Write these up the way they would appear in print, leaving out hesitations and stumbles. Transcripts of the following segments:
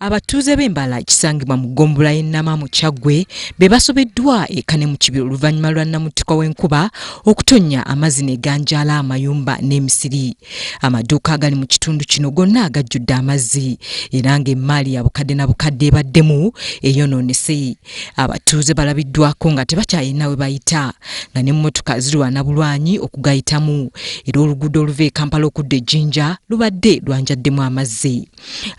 Abatuuze b'Embala ekisangibwa mu ggombolola y'e Nama mu Kyaggwe be basobeddwa ekane mu kibira oluvannyuma lwa Namutikwa w'enkuba okutonnya amazzi ne ganjaala amayumba n'emisiri. Amaduuka agali mu kitundu kino gonna gajjudde amazzi era ng'emmaali ya bukadde na bukadde ebaddemu eyonoonese. Abatuuze balabiddwako nga tebakyayina we bayita nga n'emmotoka zirwana bulwanyi okugayitamu era oluguudo oluva e Kampala okudda e Jinja lubadde lwanjaddemu amazzi.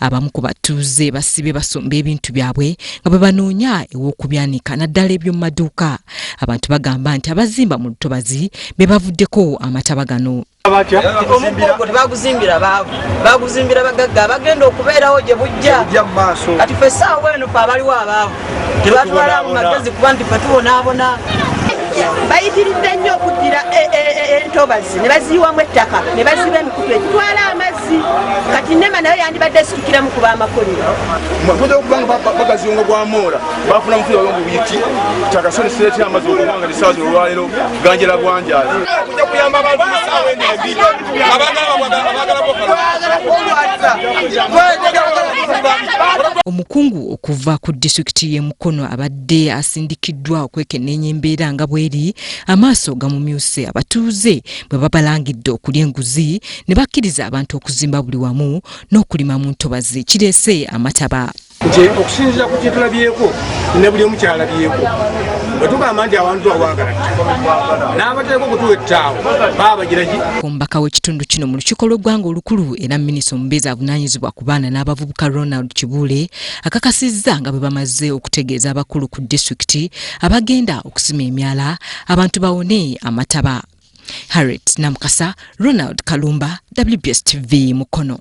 Abamu ku batuuze basibye basomba ebintu byabwe nga bwe banoonya ew'okubyanika naddala eby'omu maduuka. Abantu bagamba nti abazimba mu lutobazi be bavuddeko amataba gano. Omugongo tebaguzimbira baavu, baguzimbira bagagga bagenda okubeerawo gye bujja. Kati ffe essaawa eno fe abaliwo abaavu tebatwala mu magezi kuba nti fe tubonaabona. Bayitiridde nnyo okuddira entobazi ne baziyiwamu ettaka ne baziba emikutu egitwala amazzi. Kati Nema nayo yandibadde esitukiramu kuba amakolero. Mwakuza okubanga bagaziongo gwa Moora bafuna mufuya olw'omu buyiti takasoni sireeti amazzi okubanga lisaazi olwaleero ganjera bwanjala. Kujja kuyamba abantu essaawa eno embi Omukungu okuva ku disitulikiti y'e Mukono abadde asindikiddwa okwekenneenya embeera nga bweri amaaso gamumyuse abatuuze bwe babalangidde okulya enguzi ne bakkiriza abantu okuzimba buli wamu n'okulima mu ntobazi kireese amataba. Nje okusinziira ku kyetulabyeko ne buli omu kyalabyeko bwe tugamba nti abantu awaagala n'abateeka okutuwa ettaawo baabagiraki. Omubaka w'ekitundu kino mu lukiiko lw'eggwanga olukulu era minisita omubeezi avunaanyizibwa ku baana n'abavubuka Ronald Kibuule akakasizza nga bwe bamaze okutegeeza abakulu ku disitulikiti abagenda okusima emyala abantu bawone amataba. Harriet Namukasa, Ronald Kalumba, WBS TV Mukono.